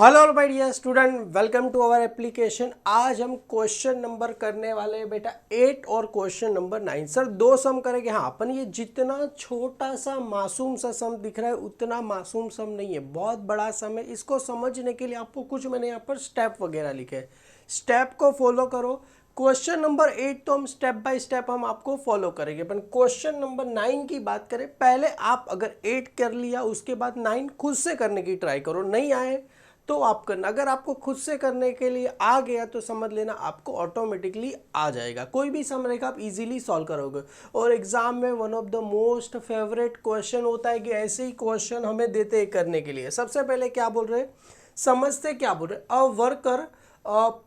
Hello my dear student, welcome to our application. आज हम question number करने वाले हैं बेटा 8 और क्वेश्चन नंबर 9। सर दो सम करेंगे। हाँ, अपन ये जितना छोटा सा मासूम सा सम दिख रहा है उतना मासूम सम नहीं है, बहुत बड़ा सम है। इसको समझने के लिए आपको कुछ मैंने यहाँ पर स्टेप वगैरह लिखे हैं, स्टेप को फॉलो करो। क्वेश्चन नंबर 8 तो हम स्टेप बाय स्टेप हम आपको फॉलो करेंगे, पर क्वेश्चन नंबर 9 की बात करें, पहले आप अगर 8 कर लिया उसके बाद 9 खुद से करने की ट्राई करो। नहीं आए तो आप करना, अगर आपको खुद से करने के लिए आ गया तो समझ लेना आपको ऑटोमेटिकली आ जाएगा। कोई भी सम रहेगा आप इजीली सॉल्व करोगे। और एग्जाम में one of the most favourite question होता है कि ऐसे ही क्वेश्चन हमें देते हैं करने के लिए। सबसे पहले क्या बोल रहे हैं, समझते क्या बोल रहे हैं। अ वर्कर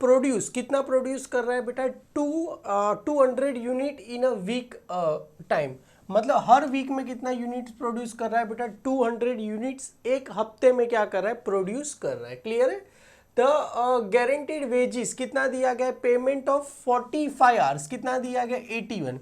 प्रोड्यूस, कितना प्रोड्यूस कर रहा है बेटा, 200 unit in a week time. मतलब हर वीक में कितना यूनिट्स प्रोड्यूस कर रहा है बेटा, 200 यूनिट्स एक हफ्ते में क्या कर रहा है, प्रोड्यूस कर रहा है। क्लियर है। द गारंटीड वेजिस कितना दिया गया है, पेमेंट ऑफ 45 आवर्स कितना दिया गया, 81।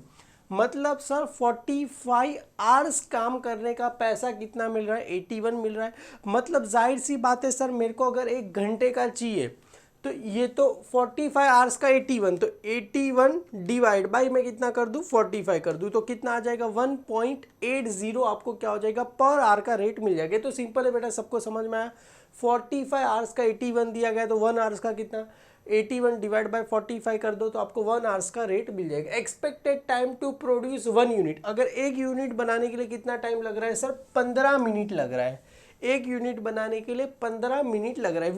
मतलब सर 45 आवर्स काम करने का पैसा कितना मिल रहा है, 81 मिल रहा है। मतलब जाहिर सी बात है सर, मेरे को अगर 1 घंटे का चाहिए तो ये तो 45 आवर्स का 81, तो 81 डिवाइड बाई मैं कितना कर दूं, 45 कर दूं, तो कितना आ जाएगा 1.80 आपको क्या हो जाएगा, पर आवर का रेट मिल जाएगा। तो सिंपल है बेटा, सबको समझ में आया। 45 आवर्स का 81 दिया गया तो 1 आवर्स का कितना, 81 डिवाइड बाई 45 कर दो तो आपको 1 आवर्स का रेट मिल जाएगा। Expected time to produce 1 unit, अगर 1 यूनिट बनाने के लिए कितना टाइम लग रहा है सर, 15 मिनट लग रहा है। 1 यूनिट बनाने के लिए 15 मिनट लग रहा है।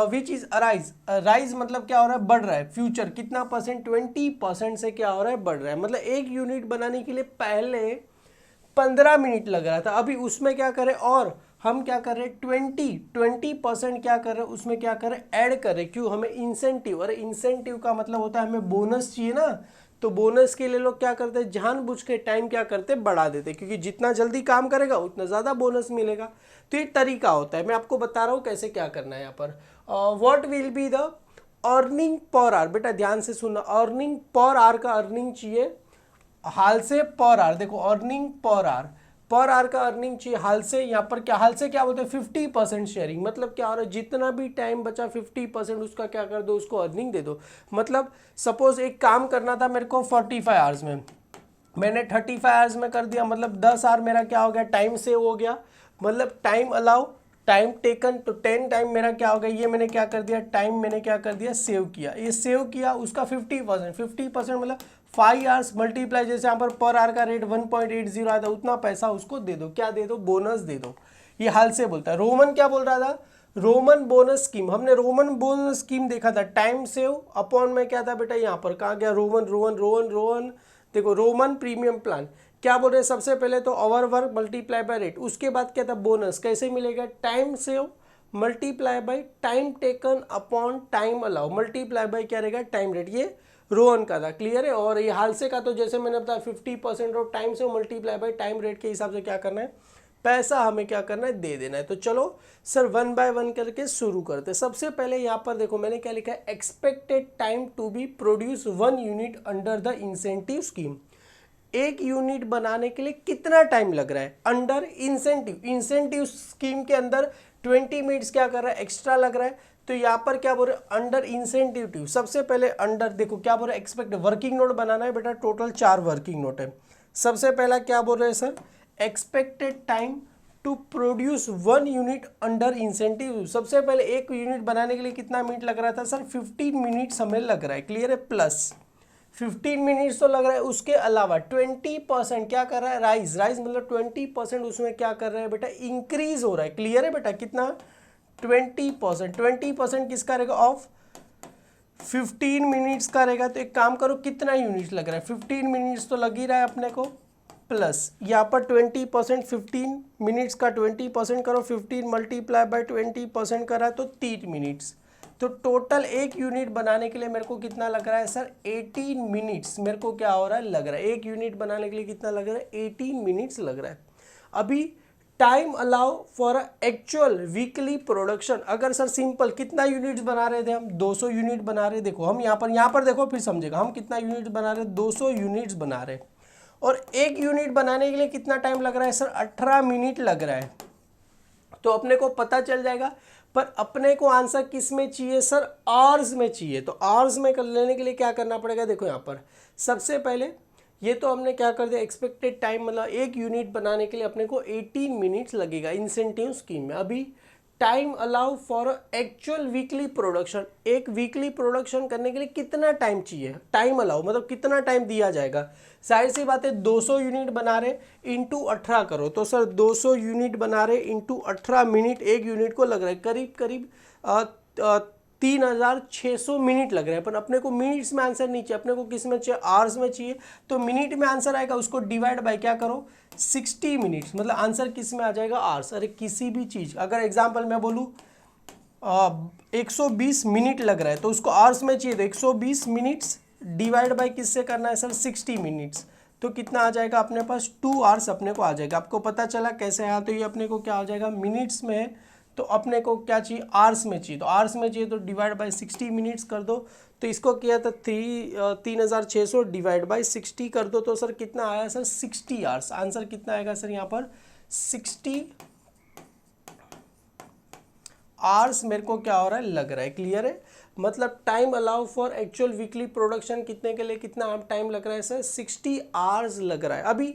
विच इज अराइज, राइज मतलब क्या हो रहा है, बढ़ रहा है। फ्यूचर कितना परसेंट, 20% से क्या हो रहा है, बढ़ रहा है। मतलब 1 यूनिट बनाने के लिए पहले 15 मिनट लग रहा था, अभी उसमें क्या करें, और हम क्या कर रहे हैं, 20% क्या कर रहे हैं, उसमें क्या कर रहे हैं, ऐड कर रहे हैं। क्यों, हमें इंसेंटिव, अरे इंसेंटिव का मतलब होता है हमें बोनस चाहिए ना, तो बोनस के लिए लोग क्या करते हैं, जानबूझ के टाइम क्या करते हैं, बढ़ा देते हैं, क्योंकि जितना जल्दी काम करेगा उतना ज़्यादा बोनस मिलेगा। तो ये तरीका होता है, मैं आपको बता रहा हूँ कैसे क्या करना है यहाँ पर। What will be the earning per our, बेटा ध्यान से सुनना, अर्निंग पर आवर का अर्निंग चाहिए हाल से पर आवर। देखो अर्निंग पर आवर का अर्निंग चाहिए हाल से। यहाँ पर क्या हाल से क्या बोलते हैं, 50% शेयरिंग। मतलब क्या हो रहा है, जितना भी टाइम बचा 50% उसका क्या कर दो, उसको अर्निंग दे दो। मतलब सपोज एक काम करना था मेरे को 45 आवर्स में, मैंने 35 आवर्स में कर दिया, मतलब 10 आवर मेरा क्या हो गया, टाइम सेव हो गया। मतलब टाइम अलाउ, टाइम टेकन, तो 10 टाइम मेरा क्या हो गया, ये मैंने क्या कर दिया, टाइम मैंने क्या कर दिया, सेव किया। ये सेव किया उसका 50% मतलब 5 आवर्स मल्टीप्लाई, जैसे यहाँ पर आवर का रेट 1.80 आता है, उतना पैसा उसको दे दो। क्या दे दो, बोनस दे दो। ये हाल से बोलता है। रोमन क्या बोल रहा था, रोमन बोनस स्कीम, हमने रोमन बोनस स्कीम देखा था, टाइम सेव अपॉन में क्या था बेटा, यहाँ पर कहाँ गया, रोमन देखो रोमन प्रीमियम प्लान क्या बोल रहे हैं, सबसे पहले तो our work multiply by rate, उसके बाद क्या था, बोनस कैसे मिलेगा, time save multiply by time taken upon time allow multiply by क्या रहेगा, टाइम रेट। ये रोहन का था। क्लियर है। और ये हालसे का तो जैसे मैंने बताया 50% ऑफ टाइम से मल्टीप्लाई बाय टाइम रेट के हिसाब से क्या करना है, पैसा हमें क्या करना है, दे देना है। तो चलो सर 1 बाय 1 करके शुरू करते हैं। सबसे पहले यहाँ पर देखो मैंने क्या लिखा है, expected time to be produce 1 unit under the incentive scheme. 1 unit बनाने के लिए कितना टाइम लग रहा है अंडर इंसेंटिव स्कीम के अंदर 20 मिनट्स क्या कर रहा है, एक्स्ट्रा लग रहा है। तो यहाँ पर क्या बोल रहे हैं, अंडर इंसेंटिव। सबसे पहले अंडर देखो क्या बोल रहे हैं, एक्सपेक्ट वर्किंग नोट बनाना है बेटा, टोटल 4 वर्किंग नोट है। सबसे पहला क्या बोल रहे हैं sir, expected time to produce 1 unit under incentive. सबसे पहले 1 यूनिट बनाने के लिए कितना मिनट लग रहा था सर, 15 मिनट्स हमें लग रहा है। क्लियर है। प्लस 15 मिनट्स तो लग रहा है, उसके अलावा 20% क्या कर रहा है, राइज मतलब 20% उसमें क्या कर रहा है बेटा, इंक्रीज हो रहा है। क्लियर है बेटा, कितना 20% किसका रहेगा, ऑफ 15 मिनट्स का रहेगा। तो एक काम करो, कितना यूनिट्स लग रहा है, 15 मिनट्स तो लग ही रहा है अपने को, प्लस यहाँ पर 20%, 15 मिनट्स का 20% करो, 15 मल्टीप्लाई बाय 20% करा तो 3 मिनट्स। तो टोटल 1 यूनिट बनाने के लिए मेरे को कितना लग रहा है सर, 18 मिनट्स मेरे को क्या हो रहा है, लग रहा है। 1 यूनिट बनाने के लिए कितना लग रहा है, 18 मिनट्स लग रहा है। अभी time allow for actual weekly production, अगर सर सिंपल कितना यूनिट्स बना रहे थे हम, 200 यूनिट बना रहे। देखो हम यहाँ पर देखो फिर समझेगा, हम कितना यूनिट बना रहे, 200 यूनिट्स बना रहे। और 1 यूनिट बनाने के लिए कितना टाइम लग रहा है सर, 18 मिनट लग रहा है। तो अपने को पता चल जाएगा पर अपने को आंसर किस में चाहिए सर, आवर्स में चाहिए। तो आवर्स में कर लेने के लिए क्या करना पड़ेगा, देखो यहाँ पर सबसे पहले ये तो हमने क्या कर दिया, एक्सपेक्टेड टाइम मतलब एक यूनिट बनाने के लिए अपने को 18 मिनट्स लगेगा इंसेंटिव स्कीम में। अभी time allow for actual weekly production, एक वीकली प्रोडक्शन करने के लिए कितना टाइम चाहिए, टाइम अलाउ मतलब कितना टाइम दिया जाएगा। जाहिर सी बात है 200 यूनिट बना रहे इंटू 18 करो, तो सर 200 यूनिट बना रहे इंटू 18 मिनट एक यूनिट को लग रहा है करीब करीब 3600 मिनट लग रहे हैं। पर अपने को मिनट्स में आंसर नहीं चाहिए, अपने को किस में चाहिए, आवर्स में चाहिए। तो मिनट में आंसर आएगा, उसको डिवाइड बाय क्या करो 60 मिनट्स, मतलब आंसर किस में आ जाएगा, आवर्स। अरे किसी भी चीज़ अगर एग्जाम्पल मैं बोलूँ 120 मिनट लग रहा है तो उसको आवर्स में चाहिए, तो 120 मिनट्स डिवाइड बाय किससे करना है सर 60 मिनट्स, तो कितना आ जाएगा अपने पास 2 आवर्स अपने को आ जाएगा। आपको पता चला कैसे आया, तो ये अपने को क्या हो जाएगा मिनट्स में है, तो अपने को क्या चाहिए आवर्स में चाहिए, तो आवर्स में चाहिए तो डिवाइड बाय 60 मिनट्स कर दो। तो इसको किया था 3600 डिवाइड बाय 60 कर दो, तो सर कितना आया सर 60 आवर्स। आंसर कितना आएगा सर यहाँ पर 60 आवर्स मेरे को क्या हो रहा है लग रहा है, क्लियर है। मतलब time allow for actual weekly production कितने के लिए कितना टाइम लग रहा है सर 60 आवर्स लग रहा है। अभी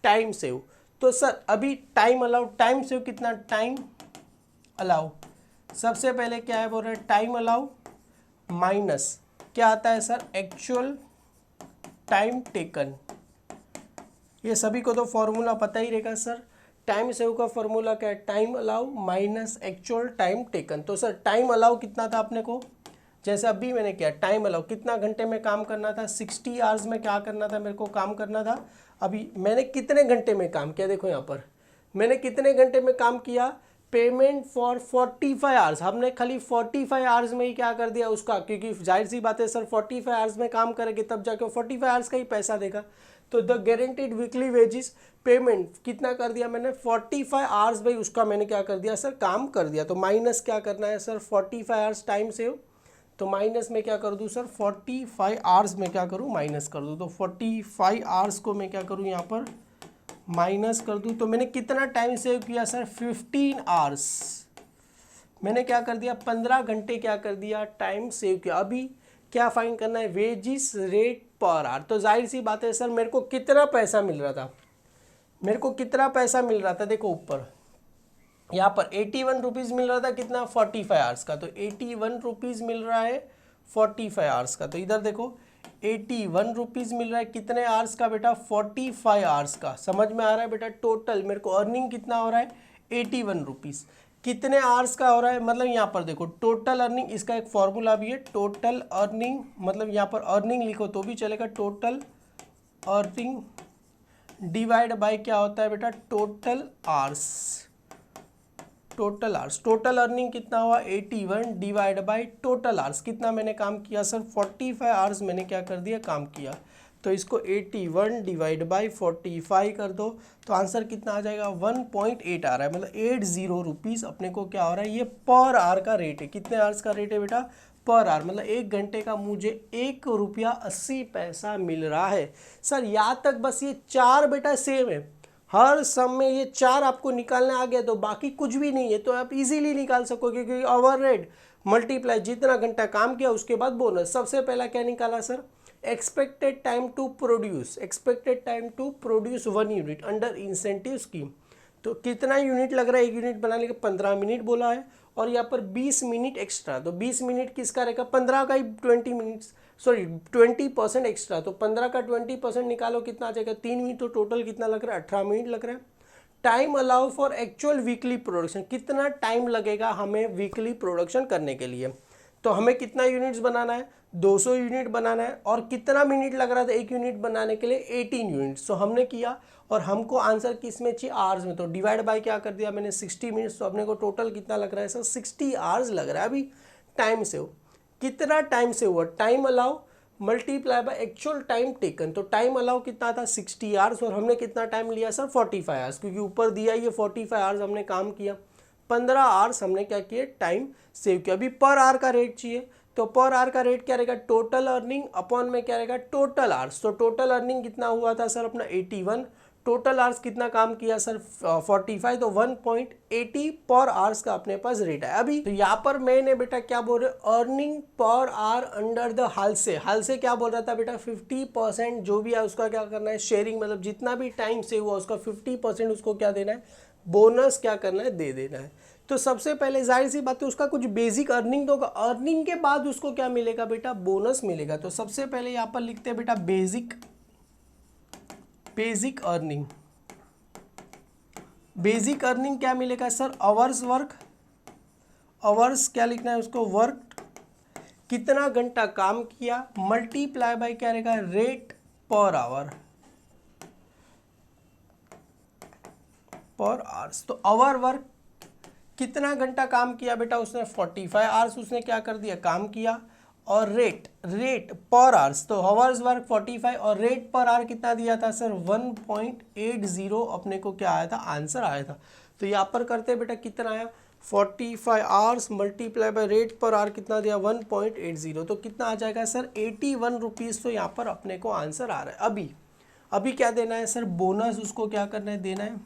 टाइम सेव, तो सर अभी टाइम अलाउ, टाइम सेव कितना, टाइम अलाउ सबसे पहले क्या है बोल रहे हैं टाइम अलाउ माइनस क्या आता है सर एक्चुअल टाइम टेकन। ये सभी को तो फॉर्मूला पता ही रहेगा सर, टाइम सेव का फॉर्मूला क्या है, time allow minus actual time taken. तो सर टाइम अलाउ कितना था अपने को, जैसे अभी मैंने किया टाइम अलाउ कितना घंटे में काम करना था, 60 आवर्स में क्या करना था मेरे को काम करना था। अभी मैंने कितने घंटे में काम किया, देखो यहाँ पर मैंने कितने घंटे में काम किया, पेमेंट फॉर 45 आवर्स, हमने खाली 45 आवर्स में ही क्या कर दिया उसका, क्योंकि जाहिर सी बात है सर 45 आवर्स में काम करेंगे तब जाके 45 आवर्स का ही पैसा देगा। तो the guaranteed weekly wages payment कितना कर दिया मैंने 45 आवर्स भाई, उसका मैंने क्या कर दिया सर काम कर दिया। तो माइनस क्या करना है सर 45 आवर्स टाइम सेव, तो माइनस में क्या कर दूँ सर 45 आवर्स में क्या करूँ माइनस कर दूँ, तो 45 आवर्स को मैं क्या करूँ यहाँ पर माइनस कर दूँ। तो मैंने कितना टाइम सेव किया सर 15 आवर्स, मैंने क्या कर दिया 15 घंटे क्या कर दिया टाइम सेव किया। अभी क्या फाइंड करना है वेजिस रेट पर आवर, तो जाहिर सी बात है सर मेरे को कितना पैसा मिल रहा था, मेरे को कितना पैसा मिल रहा था, देखो ऊपर यहाँ पर 81 रुपीज़ मिल रहा था कितना 45 आवर्स का, तो 81 रुपीज़ मिल रहा है 45 आवर्स का। तो इधर देखो 81 रुपीज़ मिल रहा है कितने आवर्स का बेटा 45 आवर्स का। समझ में आ रहा है बेटा, टोटल मेरे को अर्निंग कितना हो रहा है 81 रुपीज़, कितने आवर्स का हो रहा है, मतलब यहाँ पर देखो टोटल अर्निंग, इसका एक फॉर्मूला भी है टोटल अर्निंग, मतलब यहाँ पर अर्निंग लिखो तो भी चलेगा, टोटल अर्निंग डिवाइड बाय क्या होता है बेटा total hours, total hours, total earning कितना हुआ 81 डिवाइड बाय टोटल आवर्स, कितना मैंने काम किया सर 45 आवर्स मैंने क्या कर दिया काम किया। तो इसको 81 डिवाइड बाय 45 कर दो, तो आंसर कितना आ जाएगा 1.8 आ रहा है, मतलब 80 रुपीज़ अपने को क्या हो रहा है, ये पर आवर का रेट है। कितने आवर्स का रेट है बेटा पर आवर, मतलब 1 घंटे का मुझे 1 रुपया 80 पैसा मिल रहा है। सर यहाँ तक बस ये 4 बेटा सेम है, हर सम में ये 4 आपको निकालने आ गया तो बाकी कुछ भी नहीं है, तो आप इजीली निकाल सकोगे, क्योंकि ओवरहेड मल्टीप्लाई जितना घंटा काम किया उसके बाद बोनस। सबसे पहला क्या निकाला sir expected time to produce, expected time to produce 1 unit under incentive scheme, तो कितना यूनिट लग रहा है, 1 यूनिट बनाने के 15 मिनट बोला है, और यहाँ पर 20 मिनट एक्स्ट्रा, तो 20 मिनट किसका रहेगा 15 का ही 20% एक्स्ट्रा, तो 15 का 20% निकालो कितना आ जाएगा 3 मिनट, तो टोटल कितना लग रहा है 18 मिनट लग रहा है। Time allow for actual weekly production, कितना टाइम लगेगा हमें वीकली प्रोडक्शन करने के लिए, तो हमें कितना यूनिट्स बनाना है 200 यूनिट बनाना है, और कितना मिनट लग रहा था 1 यूनिट बनाने के लिए 18 यूनिट्स, तो हमने किया, और हमको आंसर किस में चाहिए आवर्स में, तो डिवाइड बाय क्या कर दिया मैंने 60 मिनट्स, तो अपने को टोटल कितना लग रहा है सर 60 आवर्स लग रहा है। अभी टाइम सेव, कितना टाइम सेव हुआ, time allow multiply by actual time taken, तो टाइम अलाउ कितना था 60 आवर्स, और हमने कितना टाइम लिया सर 45 आवर्स, क्योंकि ऊपर दिया ये 45 आवर्स हमने काम किया, 15 आवर्स हमने क्या किया टाइम सेव किया। अभी पर आवर का रेट चाहिए, तो पर आवर का रेट क्या रहेगा टोटल अर्निंग अपॉन में क्या रहेगा टोटल आवर्स, तो टोटल अर्निंग कितना हुआ था सर अपना 81, टोटल आवर्स कितना काम किया सर 45, तो 1.80 पर आवर्स का अपने पास रेट है। अभी तो यहाँ पर मैंने बेटा क्या बोल रहे earning per hour under the हाल से क्या बोल रहा था बेटा 50% जो भी है उसका क्या करना है शेयरिंग, मतलब जितना भी टाइम से हुआ उसका 50% उसको क्या देना है बोनस क्या करना है दे देना है। तो सबसे पहले जाहिर सी बात है उसका कुछ बेसिक अर्निंग तो होगा, अर्निंग के बाद उसको क्या मिलेगा बेटा बोनस मिलेगा। तो सबसे पहले यहाँ पर लिखते हैं बेटा बेसिक अर्निंग। बेसिक अर्निंग क्या मिलेगा सर आवर्स वर्क, आवर्स क्या लिखना है उसको वर्क, कितना घंटा काम किया मल्टीप्लाई बाय क्या रहेगा रेट पर आवर पर आवर्स। तो आवर वर्क कितना घंटा काम किया बेटा उसने 45 आवर्स उसने क्या कर दिया काम किया, और रेट पर आवर्स तो आवर्स वर्क 45 और रेट पर आवर कितना दिया था सर 1.80 अपने को क्या आया था आंसर आया था। तो यहाँ पर करते बेटा कितना आया 45 hours multiply by rate per hour कितना दिया 1.80, तो कितना आ जाएगा सर 81 रुपीज़। तो यहाँ पर अपने को आंसर आ रहा है। अभी क्या देना है सर बोनस उसको क्या करना है देना है।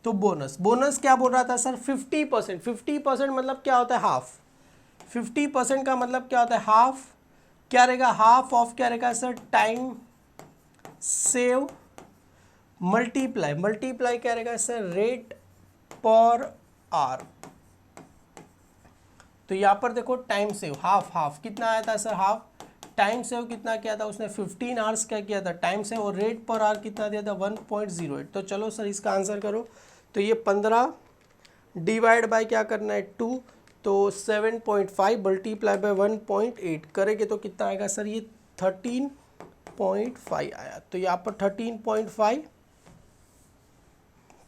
तो बोनस क्या बोल रहा था सर 50% मतलब क्या होता है हाफ, 50% का मतलब क्या होता है हाफ, क्या रहेगा हाफ ऑफ क्या रहेगा सर टाइम सेव मल्टीप्लाई क्या रहेगा सर रेट पर आवर। तो यहाँ पर देखो टाइम सेव हाफ कितना आया था सर हाफ, टाइम सेव कितना किया था उसने 15 आवर्स क्या किया था टाइम सेव, और रेट पर आवर कितना दिया था 1.08। तो चलो सर इसका आंसर करो। तो ये 15 डिवाइड बाय क्या करना है 2, तो 7.5 मल्टीप्लाई बाय 1.8 करेंगे तो कितना आएगा सर ये 13.5 आया। तो यहाँ पर 13.5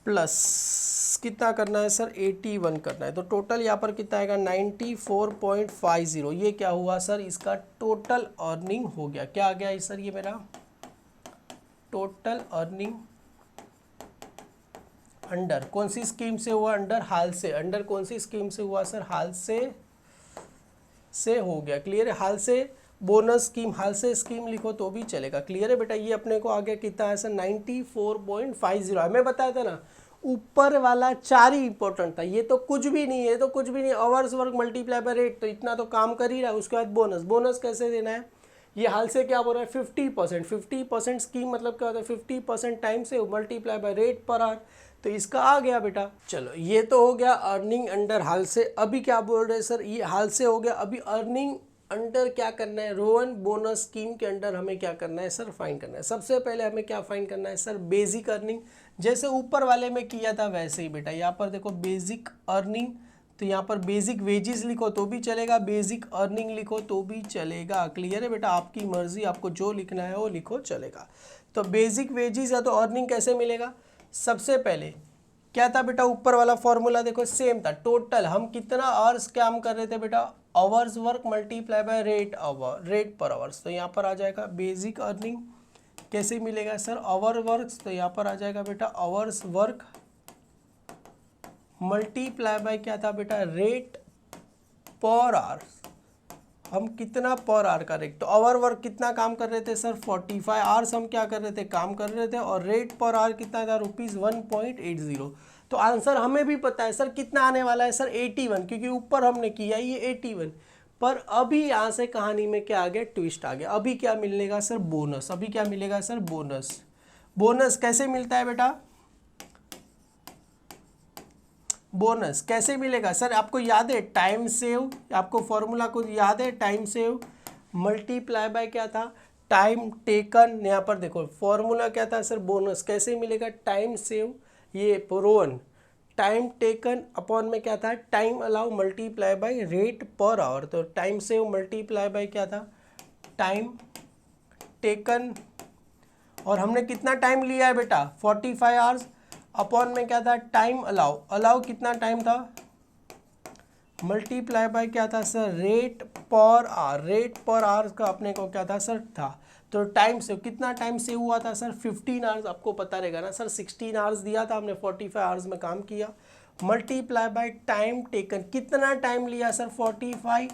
प्लस कितना करना है सर 81 करना है, तो टोटल यहाँ पर कितना आएगा 94.50। ये क्या हुआ सर इसका टोटल अर्निंग हो गया। क्या आ गया सर ये मेरा टोटल अर्निंग अंडर कौन सी स्कीम से हुआ अंडर हाल से, अंडर कौन सी स्कीम से हुआ सर हाल से हो गया। क्लियर है, हाल से बोनस स्कीम हाल से स्कीम लिखो तो भी चलेगा। क्लियर है बेटा, ये अपने को आ गया कितना है सर 94.50। हमें बताया था ना ऊपर वाला 4 ही इंपॉर्टेंट था, ये तो कुछ भी नहीं है, ये तो कुछ भी नहीं। Hours work multiply by rate तो इतना तो काम कर ही रहा है, उसके बाद बोनस कैसे देना है। ये हाल से क्या बोल रहा है 50% स्कीम मतलब क्या होता है 50% टाइम से मल्टीप्लाई बाय रेट पर आवर। तो इसका आ गया बेटा। चलो ये तो हो गया अर्निंग अंडर हाल से। अभी क्या बोल रहे हैं सर ये हाल से हो गया, अभी अर्निंग अंडर क्या करना है रोहन बोनस स्कीम के अंडर हमें क्या करना है सर फाइंड करना है। सबसे पहले हमें क्या फाइंड करना है सर बेसिक अर्निंग, जैसे ऊपर वाले में किया था वैसे ही बेटा। यहाँ पर देखो बेसिक अर्निंग, तो यहाँ पर बेसिक वेजेस लिखो तो भी चलेगा, बेसिक अर्निंग लिखो तो भी चलेगा। क्लियर है बेटा, आपकी मर्जी, आपको जो लिखना है वो लिखो चलेगा। तो बेसिक वेजेस या तो अर्निंग कैसे मिलेगा, सबसे पहले क्या था बेटा ऊपर वाला फॉर्मूला देखो सेम था, टोटल हम कितना आवर्स काम कर रहे थे बेटा hours work multiply by rate पर आवर्स। तो यहाँ पर आ जाएगा बेसिक अर्निंग कैसे मिलेगा सर आवर वर्क, तो यहाँ पर आ जाएगा बेटा आवर्स वर्क मल्टीप्लाई बाय क्या था बेटा रेट पर आवर। हम कितना पर आवर का रेट, तो आवर वर्क कितना काम कर रहे थे सर 45 आवर्स हम क्या कर रहे थे काम कर रहे थे, और रेट पर आवर कितना था ₹1.80। तो आंसर हमें भी पता है सर कितना आने वाला है सर 81, क्योंकि ऊपर हमने किया ये 81। पर अभी यहाँ से कहानी में क्या आ गया ट्विस्ट आ गया। अभी क्या मिलेगा सर बोनस, अभी क्या मिलेगा सर बोनस कैसे मिलता है बेटा, बोनस कैसे मिलेगा सर आपको याद है टाइम सेव, आपको फॉर्मूला को याद है टाइम सेव मल्टीप्लाई बाय क्या था टाइम टेकन। यहाँ पर देखो फॉर्मूला क्या था सर बोनस कैसे मिलेगा टाइम सेव ये रोवन टाइम टेकन अपॉन में क्या था time allow multiply by rate पर आवर। तो टाइम सेव मल्टीप्लाई बाय क्या था टाइम टेकन, और हमने कितना टाइम लिया है बेटा 45 आवर्स अपॉन में क्या था टाइम अलाउ कितना टाइम था मल्टीप्लाई बाय क्या था सर रेट पर आवर का अपने को क्या था सर था। तो टाइम से कितना टाइम से हुआ था सर 15 आवर्स, आपको पता रहेगा ना सर 16 आवर्स दिया था हमने 45 आवर्स में काम किया, मल्टीप्लाई बाय टाइम टेकन कितना टाइम लिया सर 45,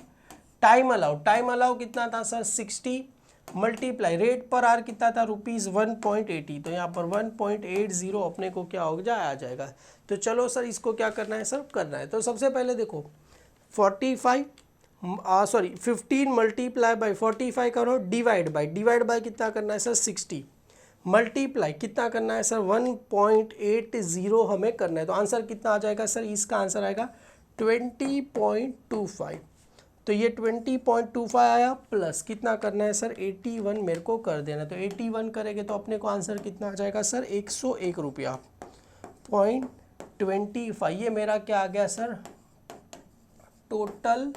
टाइम अलाउ कितना था सर 60, मल्टीप्लाई रेट पर आर कितना था ₹1.80, तो यहाँ पर 1.80 अपने को क्या हो आ जाएगा। तो चलो सर इसको क्या करना है सर करना है। तो सबसे पहले देखो 15 मल्टीप्लाई बाई 45 करो, डिवाइड बाय कितना करना है सर 60, मल्टीप्लाई कितना करना है सर 1.80 हमें करना है। तो आंसर कितना आ जाएगा सर, इसका आंसर आएगा 20.25। तो ये 20.25 आया, प्लस कितना करना है सर 81 मेरे को कर देना। तो 81 करेंगे तो अपने को आंसर कितना आ जाएगा सर 101 रुपया 0.25। ये मेरा क्या आ गया सर टोटल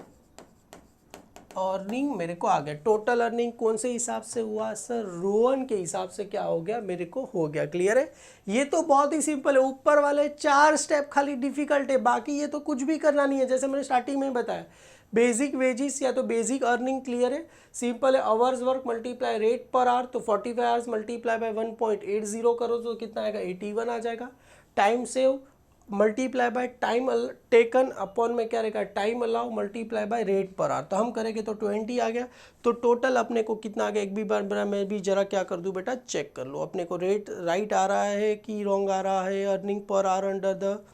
अर्निंग मेरे को आ गया। टोटल अर्निंग कौन से हिसाब से हुआ सर, रोवन के हिसाब से क्या हो गया मेरे को हो गया। क्लियर है, ये तो बहुत ही सिंपल है। ऊपर वाले 4 स्टेप खाली डिफिकल्ट है, बाकी ये तो कुछ भी करना नहीं है। जैसे मैंने स्टार्टिंग में बताया बेसिक वेजिस या तो बेसिक अर्निंग क्लियर है, सिंपल है। आवर्स वर्क मल्टीप्लाई रेट पर आवर, तो 45 आवर्स मल्टीप्लाई बाय 1.80 करो तो कितना आएगा 81 आ जाएगा। Time save multiply by time taken upon में क्या रहेगा time allow multiply by rate पर आवर, तो हम करेंगे तो 20 आ गया। तो टोटल अपने को कितना आ गया, एक भी बार मैं भी जरा क्या कर दूं बेटा चेक कर लो अपने को रेट राइट आ रहा है कि रॉन्ग आ रहा है। Earning per hour under the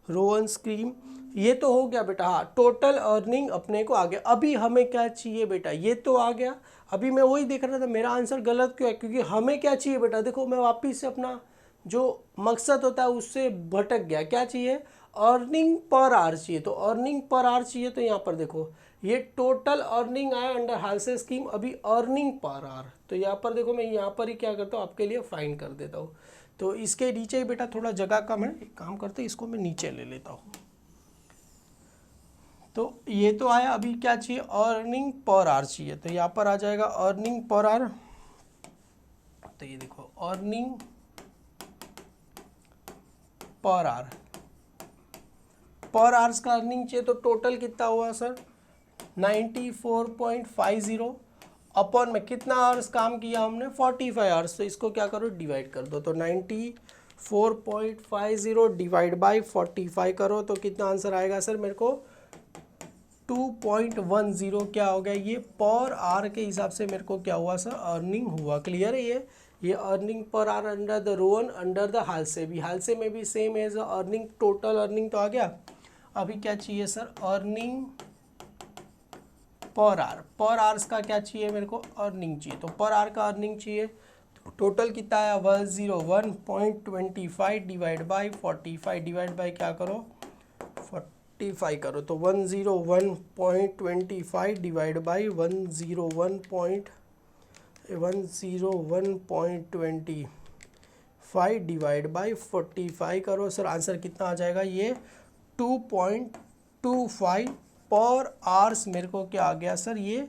Rowan scheme, ये तो हो गया बेटा। हाँ टोटल अर्निंग अपने को आ गया। अभी हमें क्या चाहिए बेटा, ये तो आ गया। अभी मैं वही देख रहा था मेरा आंसर गलत क्यों है, क्योंकि हमें क्या चाहिए बेटा, देखो मैं वापिस से अपना जो मकसद होता है उससे भटक गया। क्या चाहिए, अर्निंग पर आवर चाहिए। तो अर्निंग पर आवर चाहिए, तो यहाँ पर देखो ये टोटल अर्निंग आया अंडर हालसे स्कीम, अभी अर्निंग पर आवर। तो यहाँ पर देखो मैं यहाँ पर ही क्या करता हूँ आपके लिए फाइंड कर देता हूँ। तो इसके नीचे ही बेटा थोड़ा जगह कम है, एक काम करते इसको मैं नीचे ले लेता हूँ। तो ये तो आया, अभी क्या चाहिए अर्निंग पर आवर चाहिए। तो यहाँ पर आ जाएगा अर्निंग पर आवर। तो ये देखो earning per hour, per hours का अर्निंग चाहिए। तो टोटल कितना हुआ सर 94.50 अपॉन में कितना आवर्स काम किया हमने 45 आवर्स। तो इसको क्या करो डिवाइड कर दो। तो 94.50 डिवाइड बाय 45 करो तो कितना आंसर आएगा सर मेरे को 2.10 क्या हो गया। ये पर आवर के हिसाब से मेरे को क्या हुआ सर अर्निंग हुआ। क्लियर है, ये earning per hour under the Rowan under the Halsey भी, हालसे में भी same as earning. Total earning तो आ गया। अभी क्या चाहिए sir earning per hour, per hours का क्या चाहिए मेरे को अर्निंग चाहिए। तो पर आवर का अर्निंग चाहिए, तो टोटल कितना आया 101.25 डिवाइड बाय 45 डिवाइड बाय क्या करो 45 करो। तो 101.25 डिवाइड बाई 101.25 डिवाइड बाई 45 करो। सर आंसर कितना आ जाएगा, ये 2.25 पर आवर्स मेरे को क्या आ गया सर, ये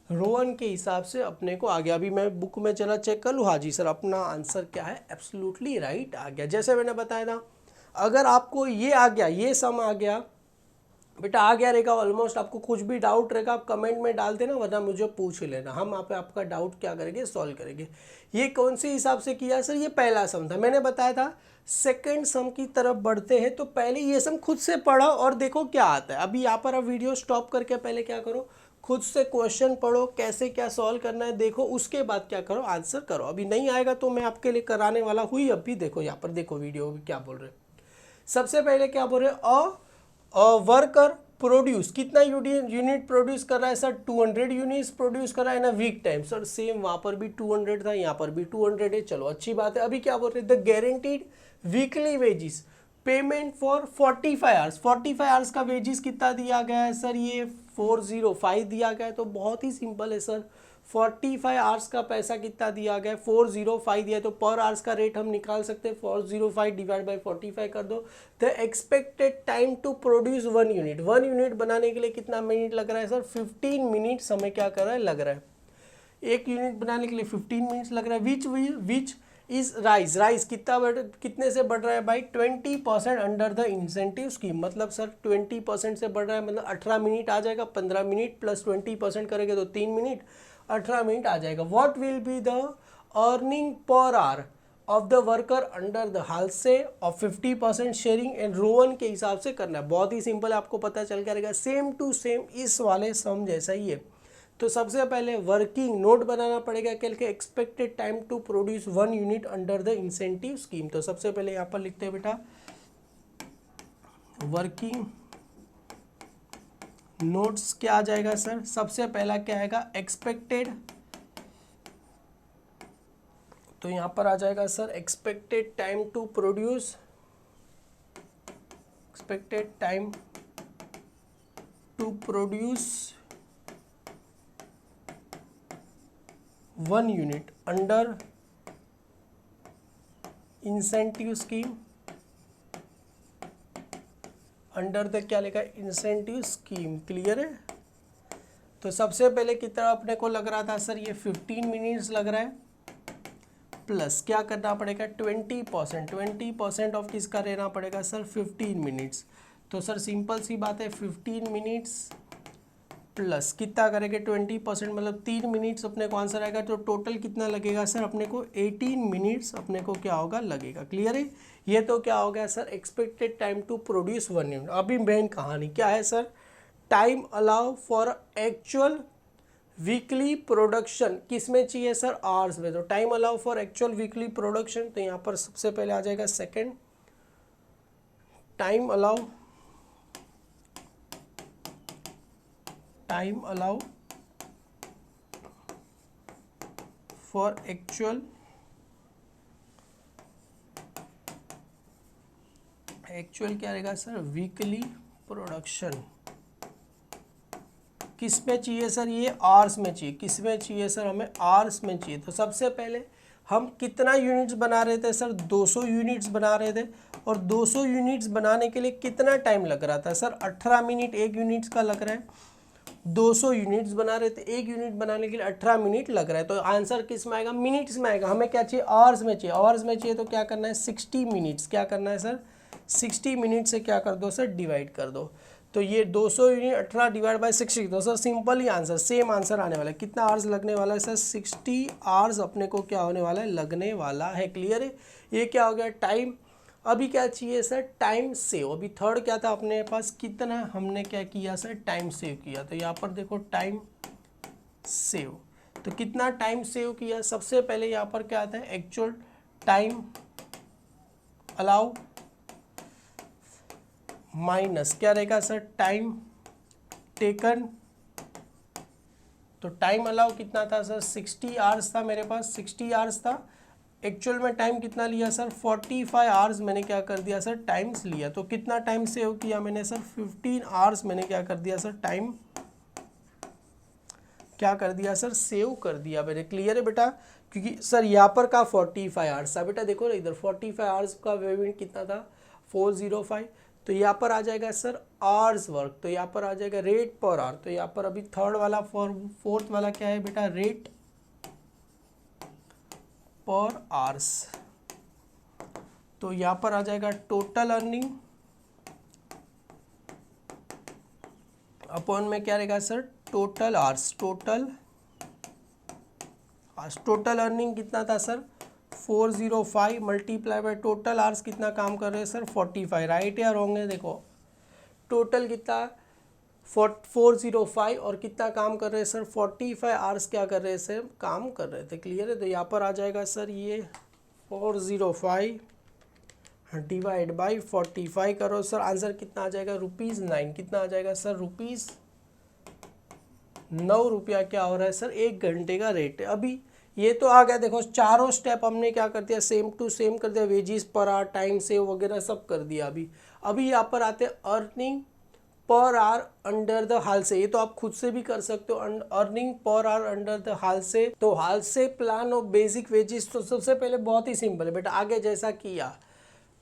रोवन के हिसाब से अपने को आ गया। अभी मैं बुक में चला चेक कर लूँ। हाँ जी सर अपना आंसर क्या है एब्सोल्युटली राइट आ गया। जैसे मैंने बताया था अगर आपको ये आ गया, ये सम आ गया बेटा आ गया रहेगा ऑलमोस्ट, आपको कुछ भी डाउट रहेगा आप कमेंट में डाल देना, वरना मुझे पूछ लेना, हम आप आपका डाउट क्या करेंगे सॉल्व करेंगे। ये कौन से हिसाब से किया सर, ये पहला सम था। मैंने बताया था सेकंड सम की तरफ बढ़ते हैं तो पहले ये सम खुद से पढ़ो और देखो क्या आता है। अभी यहाँ पर आप वीडियो स्टॉप करके पहले क्या करो खुद से क्वेश्चन पढ़ो, कैसे क्या सॉल्व करना है देखो, उसके बाद क्या करो आंसर करो। अभी नहीं आएगा तो मैं आपके लिए कराने वाला हुई। अभी देखो यहाँ पर देखो वीडियो क्या बोल रहे। सबसे पहले क्या बोल रहे वर्कर प्रोड्यूस कितना यूनिट प्रोड्यूस कर रहा है सर 200 यूनिट्स प्रोड्यूस कर रहा है ना वीक टाइम। सर सेम वहाँ पर भी 200 था, यहाँ पर भी 200 है, चलो अच्छी बात है। अभी क्या बोल रहे the guaranteed weekly wages payment for 45 hours, 45 hours का वेजिस कितना दिया गया है सर, ये 405 दिया गया है। तो बहुत ही सिंपल है सर 45 आवर्स का पैसा कितना दिया गया है 405 दिया है, तो पर आवर्स का रेट हम निकाल सकते हैं 405 डिवाइड बाय 45 कर दो। The expected time to produce 1 unit, 1 unit बनाने के लिए कितना मिनट लग रहा है सर 15 मिनट्स हमें क्या कर रहा है लग रहा है। एक यूनिट बनाने के लिए 15 मिनट्स लग रहा है। विच इज राइज कितने से बढ़ रहा है भाई 20% अंडर द इंसेंटिव स्कीम। मतलब सर 20% से बढ़ रहा है, मतलब 18 मिनट आ जाएगा। 15 मिनट प्लस 20% करेंगे तो 3 मिनट 18 मिनट आ जाएगा। What will be the earning per hour of the worker under the Halsey of 50% sharing and Rowan के हिसाब से करना है। बहुत ही सिंपल है, आपको पता चल गया रहेगा। सेम टू सेम इस वाले सम जैसा ही है। तो सबसे पहले वर्किंग नोट बनाना पड़ेगा क्या लिखे, expected time to produce 1 unit under the incentive scheme. तो सबसे पहले यहाँ पर लिखते हैं बेटा वर्किंग नोट्स क्या आ जाएगा सर, सबसे पहला क्या आएगा एक्सपेक्टेड, तो यहां पर आ जाएगा sir expected time to produce, expected time to produce 1 unit under incentive scheme, under the क्या लिखा है इंसेंटिव स्कीम। क्लियर है। तो सबसे पहले कितना अपने को लग रहा था सर, ये 15 मिनट्स लग रहा है, प्लस क्या करना पड़ेगा 20%, 20% ऑफ किसका रहना पड़ेगा सर 15 मिनट्स। तो सर सिंपल सी बात है 15 मिनट्स प्लस कितना करेंगे 20%, मतलब 3 मिनट्स अपने को आंसर आएगा। तो टोटल कितना लगेगा सर अपने को 18 मिनट्स अपने को क्या होगा लगेगा। क्लियर है। ये तो क्या हो गया sir expected time to produce 1 unit. अभी मेन कहानी क्या है sir, time allow for actual weekly production किस में चाहिए सर आवर्स में। तो time allow for actual weekly production, तो यहाँ पर सबसे पहले आ जाएगा second time allow for actual क्या रहेगा सर वीकली प्रोडक्शन, किस में चाहिए सर ये आवर्स में चाहिए, किस में चाहिए सर हमें आवर्स में चाहिए। तो सबसे पहले हम कितना यूनिट्स बना रहे थे सर 200 यूनिट्स बना रहे थे, और 200 यूनिट्स बनाने के लिए कितना टाइम लग रहा था सर 18 मिनट एक यूनिट्स का लग रहा है। 200 यूनिट्स बना रहे थे, एक यूनिट बनाने के लिए 18 मिनट लग रहा है। तो आंसर किस में आएगा मिनट्स में आएगा। हमें क्या चाहिए आवर्स में चाहिए, आवर्स में चाहिए तो क्या करना है 60 मिनट्स, क्या करना है सर 60 मिनट से क्या कर दो सर डिवाइड कर दो। तो ये 200 यूनिट 18 डिवाइड बाय 60, तो सर सिंपल ही आंसर सेम आंसर आने वाला है। कितना आवर्स लगने वाला है सर 60 आवर्स अपने को क्या होने वाला है लगने वाला है। क्लियर है। ये क्या हो गया टाइम। अभी क्या चाहिए सर टाइम सेव। अभी थर्ड क्या था अपने पास, कितना हमने क्या किया सर टाइम सेव किया। तो यहाँ पर देखो टाइम सेव, तो कितना टाइम सेव किया। सबसे पहले यहाँ पर क्या आता है एक्चुअल टाइम अलाउ माइनस क्या रहेगा सर टाइम टेकन। तो टाइम अलाउ कितना था सर 60 आवर्स था मेरे पास, 60 आवर्स था। एक्चुअल में टाइम कितना लिया सर 45 आवर्स मैंने क्या कर दिया सर टाइम्स लिया। तो कितना टाइम सेव किया मैंने सर 15 आवर्स मैंने क्या कर दिया सर टाइम क्या कर दिया सर सेव कर दिया मैंने। क्लियर है बेटा। क्योंकि सर यहाँ पर का 45 आवर्स था बेटा, देखो ना इधर 45 आवर्स का वेवमेंट कितना था 405। तो यहाँ पर आ जाएगा सर आवर्स वर्क, तो यहाँ पर आ जाएगा रेट पर आवर। तो यहाँ पर अभी थर्ड वाला फोर्थ वाला क्या है बेटा रेट पर आवर्स। तो यहाँ पर आ जाएगा टोटल अर्निंग अपॉन में क्या रहेगा sir total hours. Total earning कितना था sir 405 multiply by total hours कितना काम कर रहे हैं सर 45। राइट या रॉन्ग है। देखो टोटल कितना 405 और कितना काम कर रहे हैं सर 45 आवर्स क्या कर रहे हैं सर काम कर रहे थे। क्लियर है। तो यहाँ पर आ जाएगा सर ये 405 डिवाइड बाई 45 करो सर, आंसर कितना आ जाएगा ₹9। कितना आ जाएगा सर ₹9 क्या हो रहा है सर 1 घंटे का रेट है। अभी ये तो आ गया। देखो चारों स्टेप हमने क्या कर दिया सेम टू सेम कर दिया, wages per hour time save वगैरह सब कर दिया। अभी यहाँ पर आते हैं earning per hour under the हाल से। ये तो आप खुद से भी कर सकते हो earning per hour under the हाल से। तो हाल से प्लान ऑफ बेसिक वेजिस, तो सबसे पहले बहुत ही सिंपल है बेटा, आगे जैसा किया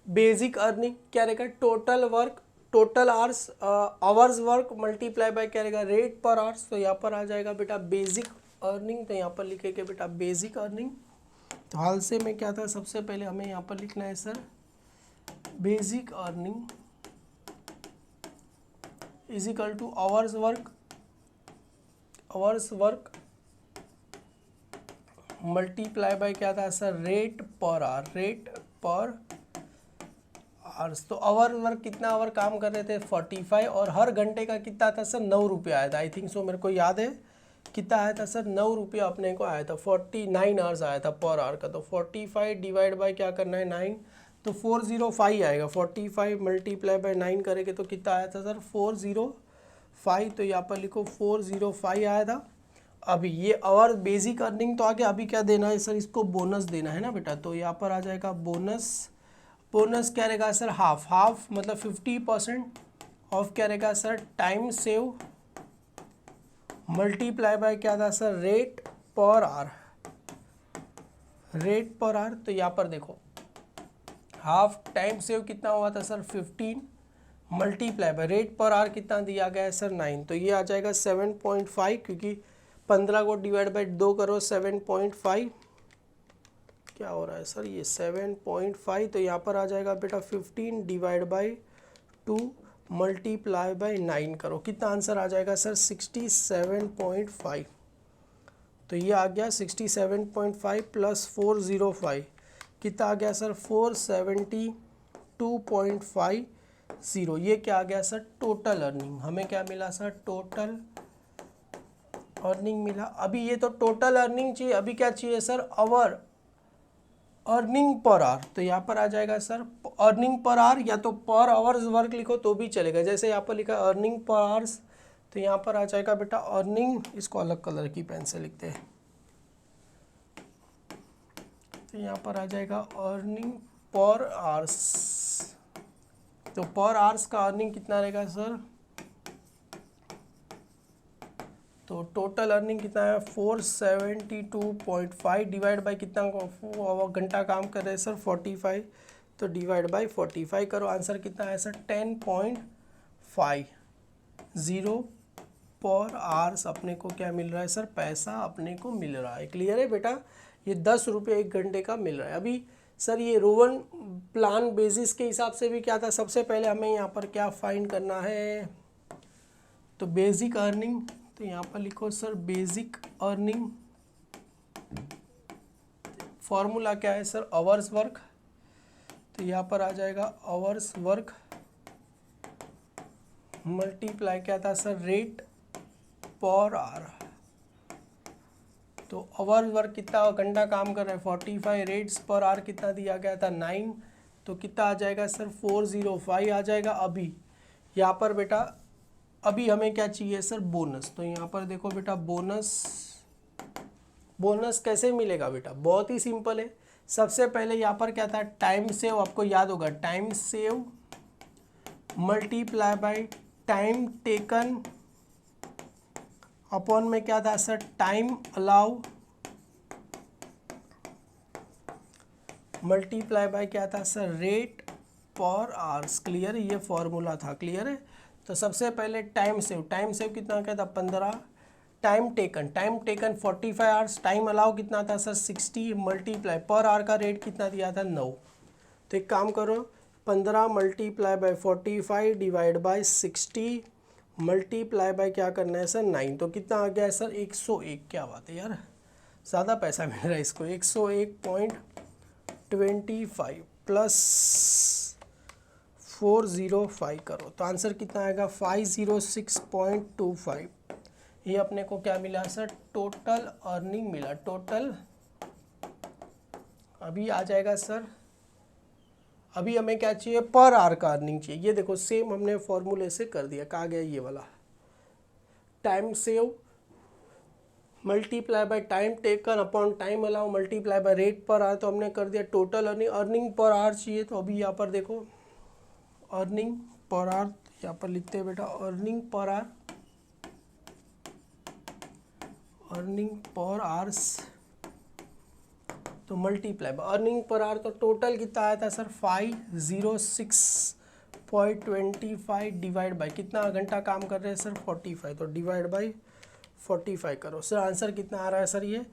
बेसिक अर्निंग क्या रहेगा total work total hours work multiply by क्या रहेगा रेट पर आवर्स। तो यहाँ पर आ जाएगा बेटा बेसिक अर्निंग, तो यहाँ पर लिखेंगे बेटा बेसिक अर्निंग। तो हाल से में क्या था सबसे पहले हमें यहाँ पर लिखना है sir basic earning is equal two hours work multiply by क्या था सर रेट पर आवर्स। तो आवर वर्क कितना आवर काम कर रहे थे 45 और हर घंटे का कितना था सर ₹9 आया था। आई थिंक सो मेरे को याद है कितना आया था सर, 9 रुपया अपने को आया था, 49 आवर्स आया था पर आवर का। तो 45 डिवाइड बाय क्या करना है 9, तो 405 आएगा। 45 मल्टीप्लाई बाय 9 करेंगे तो कितना आया था सर 405। तो यहाँ पर लिखो 405 आया था। अभी ये और बेसिक अर्निंग तो आगे, अभी क्या देना है सर, इसको बोनस देना है ना बेटा। तो यहाँ पर आ जाएगा बोनस। बोनस क्या रहेगा सर, हाफ मतलब 50% ऑफ क्या रहेगा sir, time save multiply by क्या था sir, rate per hour. Rate पर आवर, तो यहाँ पर देखो हाफ टाइम सेव कितना हुआ था sir 15 multiply by rate per hour कितना दिया गया है सर 9। तो ये आ जाएगा 7.5, क्योंकि 15 को डिवाइड बाय 2 करो 7.5 क्या हो रहा है सर, ये 7.5। तो यहाँ पर आ जाएगा बेटा 15 डिवाइड बाय 2 मल्टीप्लाई बाय 9 करो, कितना आंसर आ जाएगा सर 67.5। तो ये आ गया 67.5 प्लस 405 कितना आ गया सर 472.50। ये क्या आ गया सर, टोटल अर्निंग। हमें क्या मिला सर, टोटल अर्निंग मिला। अभी ये तो टोटल अर्निंग चाहिए, अभी क्या चाहिए sir, hour earning per hour. तो यहाँ पर आ जाएगा सर अर्निंग पर आवर, या तो पर आवर्स वर्क लिखो तो भी चलेगा। जैसे यहाँ पर लिखा अर्निंग पर आवर्स, तो यहाँ पर आ जाएगा बेटा अर्निंग, इसको अलग कलर की पेन से लिखते हैं। तो यहाँ पर आ जाएगा अर्निंग पर आवर्स। तो पर आवर्स का अर्निंग कितना रहेगा सर, तो टोटल अर्निंग कितना है 472.5 डिवाइड बाय कितना घंटा काम कर रहे हैं सर 45। तो डिवाइड बाय 45 करो, आंसर कितना है सर 10.50 पर आवर्स अपने को क्या मिल रहा है सर, पैसा अपने को मिल रहा है। क्लियर है बेटा, ये 10 रुपये 1 घंटे का मिल रहा है। अभी सर ये रोवन प्लान बेसिस के हिसाब से भी क्या था, सबसे पहले हमें यहाँ पर क्या फाइंड करना है, तो बेसिक अर्निंग। तो यहाँ पर लिखो सर बेसिक अर्निंग, फॉर्मूला क्या है सर, आवर्स वर्क। तो यहाँ पर आ जाएगा आवर्स वर्क मल्टीप्लाई क्या था सर, रेट पर आवर। तो आवर्स वर्क कितना घंटा काम कर रहे हैं 45, रेट्स पर आवर कितना दिया गया था 9। तो कितना आ जाएगा सर 405 आ जाएगा। अभी यहाँ पर बेटा अभी हमें क्या चाहिए सर, बोनस। तो यहाँ पर देखो बेटा बोनस कैसे मिलेगा बेटा, बहुत ही सिंपल है। सबसे पहले यहाँ पर क्या था, टाइम सेव, आपको याद होगा time save multiply by time taken upon में क्या था sir, time allow multiply by क्या था सर, रेट पर आवर्स। क्लियर है, ये फॉर्मूला था। क्लियर है, तो सबसे पहले टाइम सेव कितना क्या था 15, time taken 45 hours, time allow कितना था सर 60 मल्टीप्लाई पर आवर का रेट कितना दिया था 9। तो एक काम करो 15 multiply by 45 divide by 60 multiply by क्या करना है सर 9। तो कितना आ गया है सर 101। क्या बात है यार, ज़्यादा पैसा मिल रहा है इसको। 101.25 प्लस 405 करो, तो आंसर कितना आएगा 506.25। ये अपने को क्या मिला सर, टोटल अर्निंग मिला। टोटल अभी आ जाएगा सर, अभी हमें क्या चाहिए, पर आवर का अर्निंग चाहिए। ये देखो सेम हमने फॉर्मूले से कर दिया, कहा गया ये वाला time save multiply by time taken upon time allow multiply by rate पर आवर। तो हमने कर दिया टोटल अर्निंग पर आवर चाहिए। तो अभी यहाँ पर देखो अर्निंग पर आवर, यहाँ पर लिखते हैं बेटा earning per hour, earning per hours तो multiply by earning per hour. तो टोटल कितना आया था सर 506.25 डिवाइड बाय कितना घंटा काम कर रहे हैं सर 45। तो डिवाइड बाय 45 करो सर, आंसर कितना आ रहा है सर, ये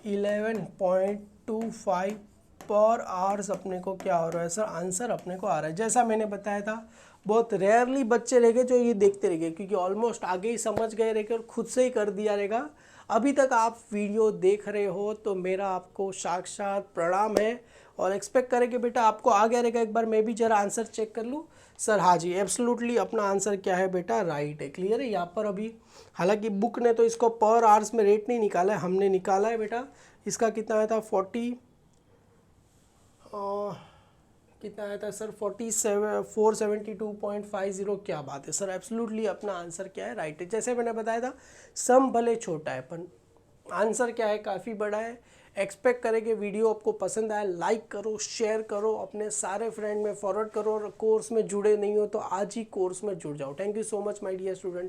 11.25 पर आवर्स अपने को क्या हो रहा है सर, आंसर अपने को आ रहा है। जैसा मैंने बताया था बहुत रेयरली बच्चे रहेंगे जो ये देखते रहेंगे, क्योंकि ऑलमोस्ट आगे ही समझ गए रहेंगे और खुद से ही कर दिया रहेगा। अभी तक आप वीडियो देख रहे हो तो मेरा आपको साक्षात प्रणाम है, और एक्सपेक्ट करें कि बेटा आपको आ गया रहेगा। एक बार मैं भी जरा आंसर चेक कर लूँ। सर हाँ जी, एब्सोल्युटली अपना आंसर क्या है बेटा, राइट है, क्लियर है। यहाँ पर अभी हालांकि बुक ने तो इसको पर आवर्स में रेट नहीं निकाला है, हमने निकाला है बेटा। इसका कितना आया था, 40 कितना आया था सर, 472.50। क्या बात है सर, एब्सोल्युटली अपना आंसर क्या है, राइट है। जैसे मैंने बताया था, सम भले छोटा है पर आंसर क्या है, काफ़ी बड़ा है। एक्सपेक्ट करें कि वीडियो आपको पसंद आए, लाइक करो, शेयर करो, अपने सारे फ्रेंड में फॉरवर्ड करो, और कोर्स में जुड़े नहीं हो तो आज ही कोर्स में जुड़ जाओ। Thank you so much my dear student.